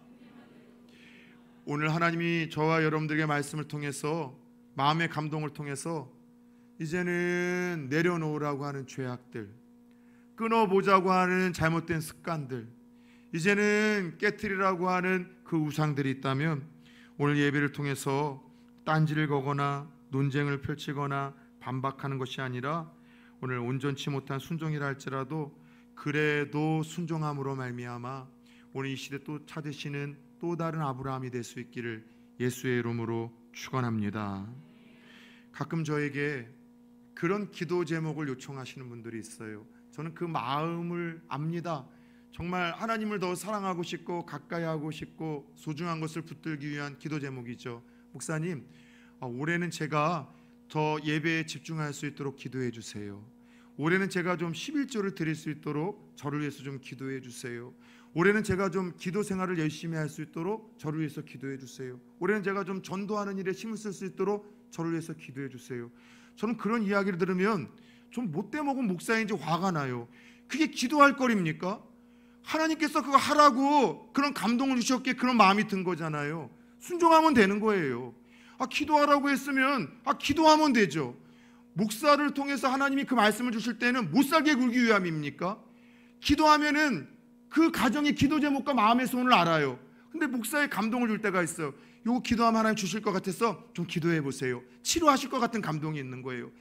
오늘 하나님이 저와 여러분들에게 말씀을 통해서, 마음의 감동을 통해서 이제는 내려놓으라고 하는 죄악들, 끊어보자고 하는 잘못된 습관들, 이제는 깨트리라고 하는 그 우상들이 있다면 오늘 예배를 통해서 딴지를 거거나 논쟁을 펼치거나 반박하는 것이 아니라 오늘 온전치 못한 순종이라 할지라도 그래도 순종함으로 말미암아 오늘 이 시대 또 찾으시는 또 다른 아브라함이 될 수 있기를 예수의 이름으로 축원합니다. 가끔 저에게 그런 기도 제목을 요청하시는 분들이 있어요. 저는 그 마음을 압니다. 정말 하나님을 더 사랑하고 싶고 가까이 하고 싶고 소중한 것을 붙들기 위한 기도 제목이죠. 목사님, 올해는 제가 더 예배에 집중할 수 있도록 기도해 주세요. 올해는 제가 좀 11조를 드릴 수 있도록 저를 위해서 좀 기도해 주세요. 올해는 제가 좀 기도 생활을 열심히 할 수 있도록 저를 위해서 기도해 주세요. 올해는 제가 좀 전도하는 일에 힘을 쓸 수 있도록 저를 위해서 기도해 주세요. 저는 그런 이야기를 들으면 좀 못돼 먹은 목사인지 화가 나요. 그게 기도할 거리입니까? 하나님께서 그거 하라고 그런 감동을 주셨기에 그런 마음이 든 거잖아요. 순종하면 되는 거예요. 기도하라고 했으면 기도하면 되죠. 목사를 통해서 하나님이 그 말씀을 주실 때는 못 살게 굴기 위함입니까? 기도하면은 그 가정의 기도 제목과 마음의 소원을 알아요. 근데 목사의 감동을 줄 때가 있어요. 요거 기도하면 하나님 주실 것 같아서 좀 기도해 보세요. 치료하실 것 같은 감동이 있는 거예요.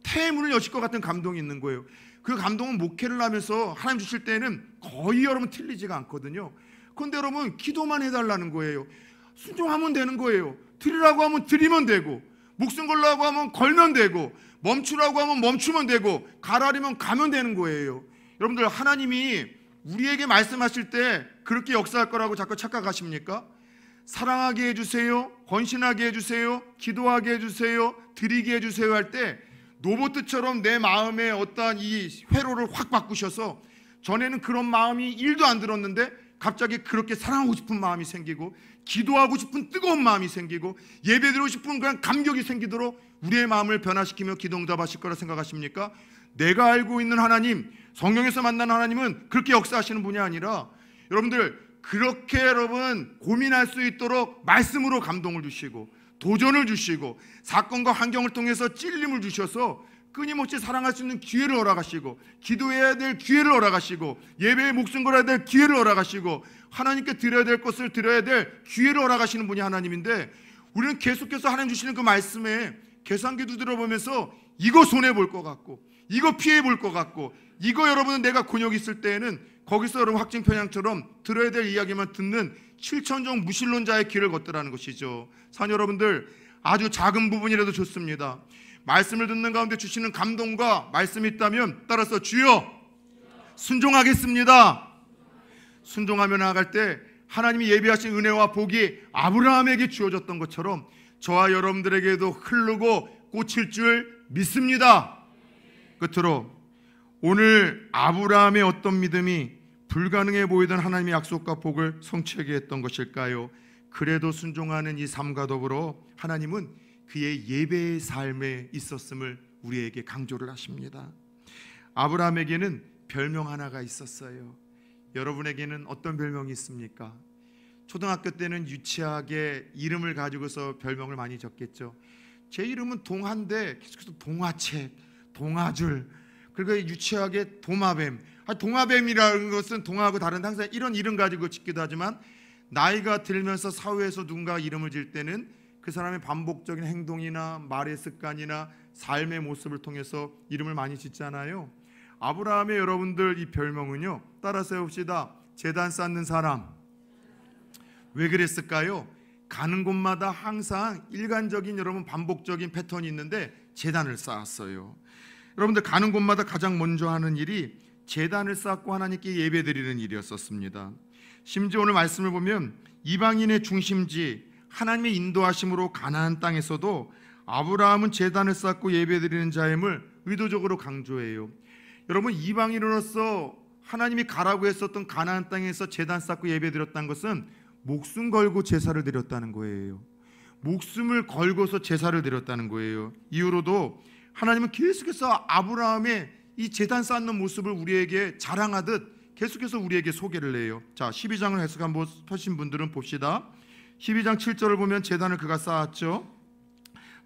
태의 문을 여실 것 같은 감동이 있는 거예요. 그 감동은 목회를 하면서 하나님 주실 때는 거의 여러분 틀리지가 않거든요. 그런데 여러분 기도만 해달라는 거예요. 순종하면 되는 거예요. 드리라고 하면 드리면 되고, 목숨 걸라고 하면 걸면 되고, 멈추라고 하면 멈추면 되고, 가라리면 가면 되는 거예요. 여러분들, 하나님이 우리에게 말씀하실 때 그렇게 역사할 거라고 자꾸 착각하십니까? 사랑하게 해주세요, 헌신하게 해주세요, 기도하게 해주세요, 드리게 해주세요 할 때 노보트처럼 내 마음에 어떠한 이 회로를 확 바꾸셔서 전에는 그런 마음이 1도 안 들었는데 갑자기 그렇게 사랑하고 싶은 마음이 생기고, 기도하고 싶은 뜨거운 마음이 생기고, 예배드리고 싶은 그런 감격이 생기도록 우리의 마음을 변화시키며 기도응답하실 거라 생각하십니까? 내가 알고 있는 하나님, 성경에서 만난 하나님은 그렇게 역사하시는 분이 아니라, 여러분들 그렇게 여러분 고민할 수 있도록 말씀으로 감동을 주시고 도전을 주시고 사건과 환경을 통해서 찔림을 주셔서 끊임없이 사랑할 수 있는 기회를 허락하시고, 기도해야 될 기회를 허락하시고, 예배에 목숨 걸어야 될 기회를 허락하시고, 하나님께 드려야 될 것을 드려야 될 기회를 허락하시는 분이 하나님인데, 우리는 계속해서 하나님 주시는 그 말씀에 계산기 두드려보면서 이거 손해볼 것 같고, 이거 피해볼 것 같고, 이거 여러분은 내가 곤욕 있을 때에는 거기서 여러분 확증편향처럼 들어야 될 이야기만 듣는 실천적 무신론자의 길을 걷더라는 것이죠. 사랑 여러분들, 아주 작은 부분이라도 좋습니다. 말씀을 듣는 가운데 주시는 감동과 말씀이 있다면 따라서 주여 순종하겠습니다. 순종하며 나아갈 때 하나님이 예비하신 은혜와 복이 아브라함에게 주어졌던 것처럼 저와 여러분들에게도 흐르고 꽂힐 줄 믿습니다. 끝으로 오늘 아브라함의 어떤 믿음이 불가능해 보이던 하나님의 약속과 복을 성취하게 했던 것일까요? 그래도 순종하는 이 삶과 더불어 하나님은 그의 예배의 삶에 있었음을 우리에게 강조를 하십니다. 아브라함에게는 별명 하나가 있었어요. 여러분에게는 어떤 별명이 있습니까? 초등학교 때는 유치하게 이름을 가지고서 별명을 많이 적겠죠. 제 이름은 동화인데 계속해서 동화책, 동화줄, 그리고 유치하게 도마뱀. 동화뱀이라는 것은 동화하고 다른 항상 이런 이름 가지고 짓기도 하지만, 나이가 들면서 사회에서 누군가 이름을 질 때는 그 사람의 반복적인 행동이나 말의 습관이나 삶의 모습을 통해서 이름을 많이 짓잖아요. 아브라함의 여러분들 이 별명은요, 따라서 해봅시다. 제단 쌓는 사람. 왜 그랬을까요? 가는 곳마다 항상 일관적인 여러분 반복적인 패턴이 있는데 제단을 쌓았어요. 여러분들 가는 곳마다 가장 먼저 하는 일이 제단을 쌓고 하나님께 예배드리는 일이었었습니다. 심지어 오늘 말씀을 보면 이방인의 중심지 하나님의 인도하심으로 가나안 땅에서도 아브라함은 제단을 쌓고 예배드리는 자임을 의도적으로 강조해요. 여러분, 이방인으로서 하나님이 가라고 했었던 가나안 땅에서 제단 쌓고 예배드렸다는 것은 목숨 걸고 제사를 드렸다는 거예요. 목숨을 걸고서 제사를 드렸다는 거예요. 이후로도 하나님은 계속해서 아브라함의 이 제단 쌓는 모습을 우리에게 자랑하듯 계속해서 우리에게 소개를 해요. 자, 12장을 해석 한번 펴신 분들은 봅시다. 12장 7절을 보면 제단을 그가 쌓았죠.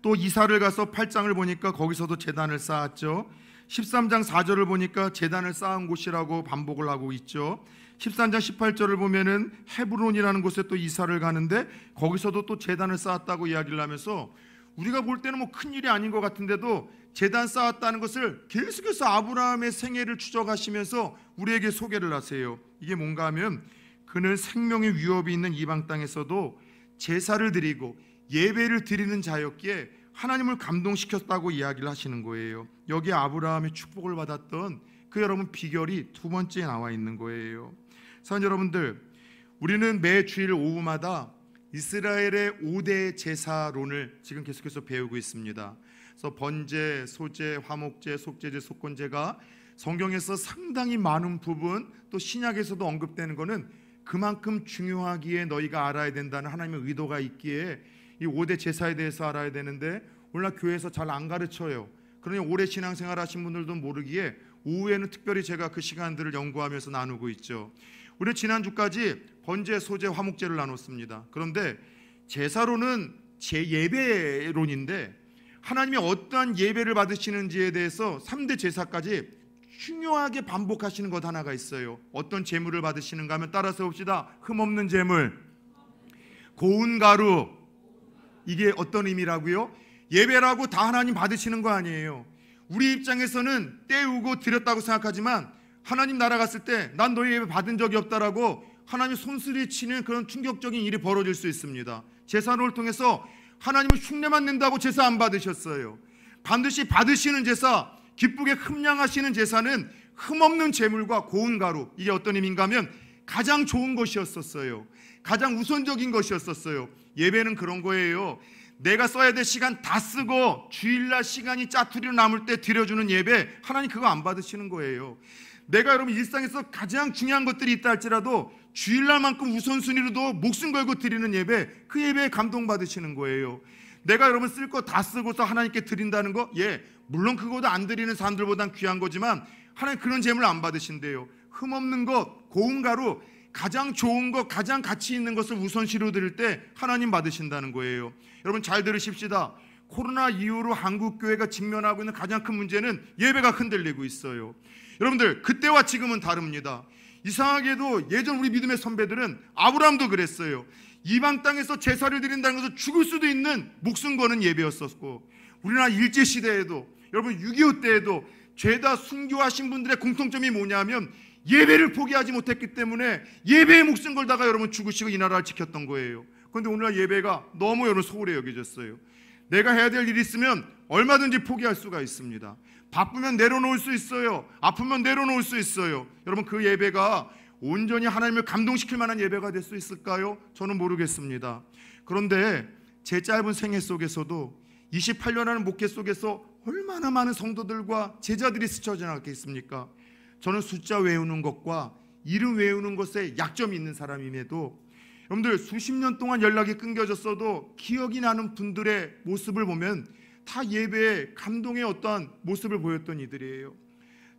또 이사를 가서 8장을 보니까 거기서도 제단을 쌓았죠. 13장 4절을 보니까 제단을 쌓은 곳이라고 반복을 하고 있죠. 13장 18절을 보면은 헤브론이라는 곳에 또 이사를 가는데 거기서도 또 제단을 쌓았다고 이야기를 하면서 우리가 볼 때는 뭐 큰일이 아닌 것 같은데도 제단 쌓았다는 것을 계속해서 아브라함의 생애를 추적하시면서 우리에게 소개를 하세요. 이게 뭔가 하면 그는 생명의 위협이 있는 이방 땅에서도 제사를 드리고 예배를 드리는 자였기에 하나님을 감동시켰다고 이야기를 하시는 거예요. 여기에 아브라함의 축복을 받았던 그 여러분 비결이 두 번째에 나와 있는 거예요. 사랑하는 여러분들, 우리는 매 주일 오후마다 이스라엘의 5대 제사론을 지금 계속해서 배우고 있습니다. 그래서 번제, 소제, 화목제, 속제제, 속건제가 성경에서 상당히 많은 부분, 또 신약에서도 언급되는 것은 그만큼 중요하기에 너희가 알아야 된다는 하나님의 의도가 있기에 이 5대 제사에 대해서 알아야 되는데 오늘날 교회에서 잘 안 가르쳐요. 그러니 오래 신앙생활 하신 분들도 모르기에 오후에는 특별히 제가 그 시간들을 연구하면서 나누고 있죠. 우리는 지난주까지 번제, 소제, 화목제를 나눴습니다. 그런데 제사로는 제예배론인데 하나님이 어떠한 예배를 받으시는지에 대해서 3대 제사까지 중요하게 반복하시는 것 하나가 있어요. 어떤 제물을 받으시는가 하면 따라서 봅시다. 흠없는 제물, 고운 가루. 이게 어떤 의미라고요? 예배라고 다 하나님 받으시는 거 아니에요. 우리 입장에서는 떼우고 드렸다고 생각하지만 하나님 나라 갔을 때 난 너희 예배 받은 적이 없다라고 하나님 손수리 치는 그런 충격적인 일이 벌어질 수 있습니다. 제사를 통해서 하나님은 흉내만 낸다고 제사 안 받으셨어요. 반드시 받으시는 제사, 기쁘게 흠양하시는 제사는 흠없는 제물과 고운 가루. 이게 어떤 의미인가 하면 가장 좋은 것이었었어요. 가장 우선적인 것이었었어요. 예배는 그런 거예요. 내가 써야 될 시간 다 쓰고 주일날 시간이 짜투리로 남을 때 드려주는 예배, 하나님 그거 안 받으시는 거예요. 내가 여러분 일상에서 가장 중요한 것들이 있다 할지라도 주일날만큼 우선순위로도 목숨 걸고 드리는 예배, 그 예배에 감동받으시는 거예요. 내가 여러분 쓸 거 다 쓰고서 하나님께 드린다는 거, 물론 그거도 안 드리는 사람들보단 귀한 거지만 하나님 그런 제물 안 받으신대요. 흠없는 것, 고운 가루, 가장 좋은 것, 가장 가치 있는 것을 우선시로 드릴 때 하나님 받으신다는 거예요. 여러분 잘 들으십시다. 코로나 이후로 한국 교회가 직면하고 있는 가장 큰 문제는 예배가 흔들리고 있어요. 여러분들 그때와 지금은 다릅니다. 이상하게도 예전 우리 믿음의 선배들은 아브라함도 그랬어요. 이방 땅에서 제사를 드린다는 것은 죽을 수도 있는 목숨 거는 예배였었고, 우리나라 일제시대에도 여러분 6.25 때에도 죄다 순교하신 분들의 공통점이 뭐냐면 예배를 포기하지 못했기 때문에 예배에 목숨 걸다가 여러분 죽으시고 이 나라를 지켰던 거예요. 그런데 오늘날 예배가 너무 여러분 소홀히 여겨졌어요. 내가 해야 될 일이 있으면 얼마든지 포기할 수가 있습니다. 바쁘면 내려놓을 수 있어요. 아프면 내려놓을 수 있어요. 여러분 그 예배가 온전히 하나님을 감동시킬 만한 예배가 될 수 있을까요? 저는 모르겠습니다. 그런데 제 짧은 생애 속에서도 28년하는 목회 속에서 얼마나 많은 성도들과 제자들이 스쳐 지나갔겠습니까? 저는 숫자 외우는 것과 이름 외우는 것에 약점이 있는 사람임에도 여러분들 수십 년 동안 연락이 끊겨졌어도 기억이 나는 분들의 모습을 보면 다 예배에 감동의 어떠한 모습을 보였던 이들이에요.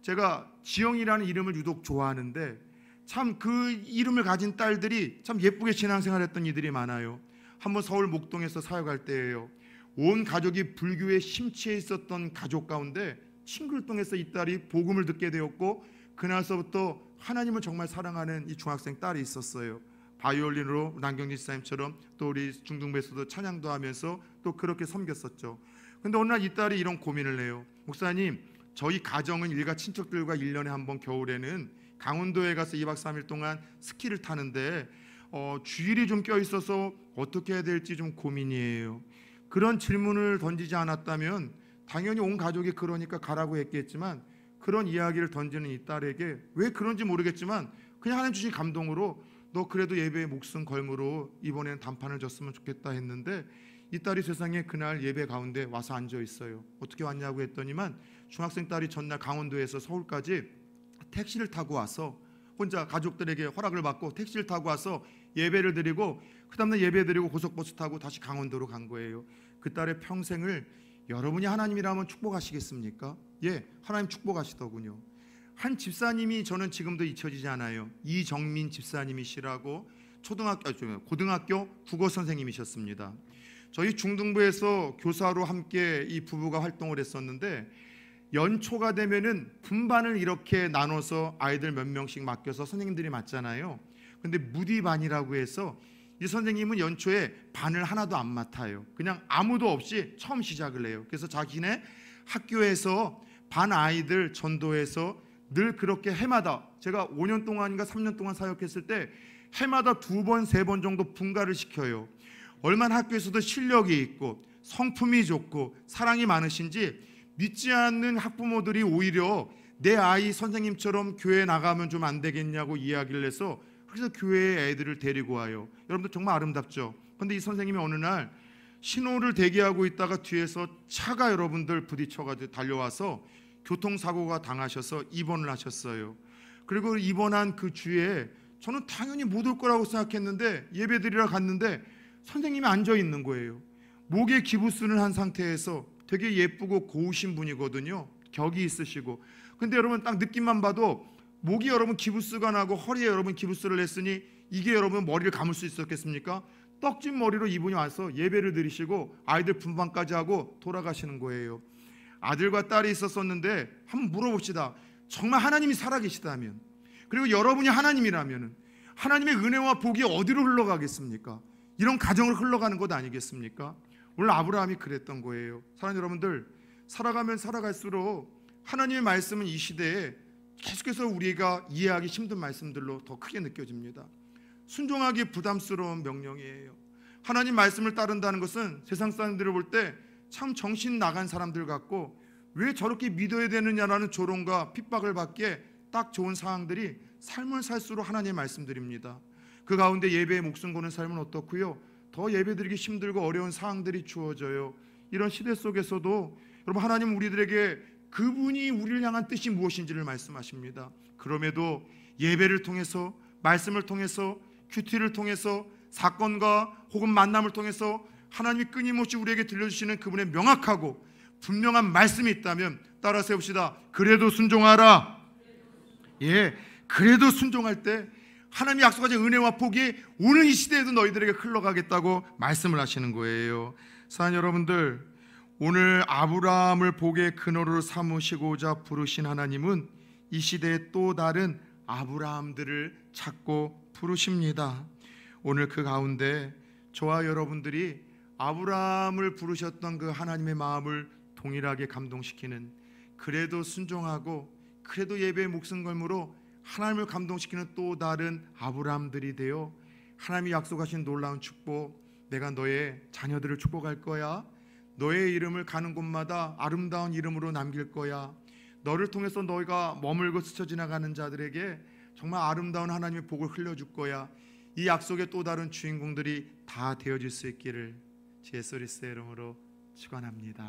제가 지영이라는 이름을 유독 좋아하는데 참 그 이름을 가진 딸들이 참 예쁘게 신앙생활했던 이들이 많아요. 한번 서울 목동에서 사역할 때예요. 온 가족이 불교에 심취해 있었던 가족 가운데 칭글동에서 이 딸이 복음을 듣게 되었고 그날서부터 하나님을 정말 사랑하는 이 중학생 딸이 있었어요. 바이올린으로 남경진 집사님처럼 또 우리 중등부에서도 찬양도 하면서 또 그렇게 섬겼었죠. 근데 어느 날 이 딸이 이런 고민을 해요. 목사님, 저희 가정은 일가 친척들과 1년에 한 번 겨울에는 강원도에 가서 2박 3일 동안 스키를 타는데 주일이 좀 껴있어서 어떻게 해야 될지 좀 고민이에요. 그런 질문을 던지지 않았다면 당연히 온 가족이 그러니까 가라고 했겠지만 그런 이야기를 던지는 이 딸에게 왜 그런지 모르겠지만 그냥 하나님 주신 감동으로 너 그래도 예배에 목숨 걸므로 이번에는 단판을 줬으면 좋겠다 했는데 이 딸이 세상에 그날 예배 가운데 와서 앉아 있어요. 어떻게 왔냐고 했더니만 중학생 딸이 전날 강원도에서 서울까지 택시를 타고 와서 혼자 가족들에게 허락을 받고 택시를 타고 와서 예배를 드리고 그 다음날 예배 드리고 고속버스 타고 다시 강원도로 간 거예요. 그 딸의 평생을 여러분이 하나님이라면 축복하시겠습니까? 하나님 축복하시더군요. 한 집사님이 저는 지금도 잊혀지지 않아요. 이정민 집사님이시라고 고등학교 국어 선생님이셨습니다. 저희 중등부에서 교사로 함께 이 부부가 활동을 했었는데, 연초가 되면은 분반을 이렇게 나눠서 아이들 몇 명씩 맡겨서 선생님들이 맡잖아요. 근데 무디반이라고 해서 이 선생님은 연초에 반을 하나도 안 맡아요. 그냥 아무도 없이 처음 시작을 해요. 그래서 자기네 학교에서 반 아이들 전도해서 늘 그렇게 해마다, 제가 5년 동안인가 3년 동안 사역했을 때 해마다 2번, 3번 정도 분가를 시켜요. 얼마나 학교에서도 실력이 있고 성품이 좋고 사랑이 많으신지 믿지 않는 학부모들이 오히려 내 아이 선생님처럼 교회 나가면 좀 안 되겠냐고 이야기를 해서, 그래서 교회에 애들을 데리고 와요. 여러분들 정말 아름답죠? 근데 이 선생님이 어느 날 신호를 대기하고 있다가 뒤에서 차가 여러분들 부딪혀가지고 달려와서 교통사고가 당하셔서 입원을 하셨어요. 그리고 입원한 그 주에 저는 당연히 못 올 거라고 생각했는데 예배드리러 갔는데 선생님이 앉아 있는 거예요. 목에 기부스를 한 상태에서 되게 예쁘고 고우신 분이거든요. 격이 있으시고. 근데 여러분 딱 느낌만 봐도 목이 여러분 기부스가 나고 허리에 여러분 기부스를 냈으니 이게 여러분 머리를 감을 수 있었겠습니까? 떡진 머리로 이분이 와서 예배를 드리시고 아이들 분반까지 하고 돌아가시는 거예요. 아들과 딸이 있었었는데 한번 물어봅시다. 정말 하나님이 살아계시다면, 그리고 여러분이 하나님이라면 하나님의 은혜와 복이 어디로 흘러가겠습니까? 이런 가정을 흘러가는 것 아니겠습니까? 오늘 아브라함이 그랬던 거예요. 사랑하는 여러분들, 살아가면 살아갈수록 하나님의 말씀은 이 시대에 계속해서 우리가 이해하기 힘든 말씀들로 더 크게 느껴집니다. 순종하기 부담스러운 명령이에요. 하나님 말씀을 따른다는 것은 세상 사람들을 볼 때 참 정신 나간 사람들 같고, 왜 저렇게 믿어야 되느냐라는 조롱과 핍박을 받기에 딱 좋은 상황들이 삶을 살수록 하나님의 말씀드립니다. 그 가운데 예배에 목숨 거는 삶은 어떻고요? 더 예배드리기 힘들고 어려운 상황들이 주어져요. 이런 시대 속에서도 여러분, 하나님 우리들에게 그분이 우리를 향한 뜻이 무엇인지를 말씀하십니다. 그럼에도 예배를 통해서, 말씀을 통해서, 큐티를 통해서, 사건과 혹은 만남을 통해서 하나님이 끊임없이 우리에게 들려주시는 그분의 명확하고 분명한 말씀이 있다면 따라 세웁시다. 그래도 순종하라. 예, 그래도 순종할 때 하나님이 약속하신 은혜와 복이 오늘 이 시대에도 너희들에게 흘러가겠다고 말씀을 하시는 거예요. 사랑하는 여러분들, 오늘 아브라함을 복의 근원으로 삼으시고자 부르신 하나님은 이 시대에 또 다른 아브라함들을 찾고 부르십니다. 오늘 그 가운데 저와 여러분들이 아브라함을 부르셨던 그 하나님의 마음을 동일하게 감동시키는, 그래도 순종하고 그래도 예배에 목숨 걸므로 하나님을 감동시키는 또 다른 아브라함들이 되어 하나님이 약속하신 놀라운 축복, 내가 너의 자녀들을 축복할 거야, 너의 이름을 가는 곳마다 아름다운 이름으로 남길 거야, 너를 통해서 너희가 머물고 스쳐 지나가는 자들에게 정말 아름다운 하나님의 복을 흘려줄 거야, 이 약속의 또 다른 주인공들이 다 되어질 수 있기를 주 예수 그리스도의 이름으로 축원합니다.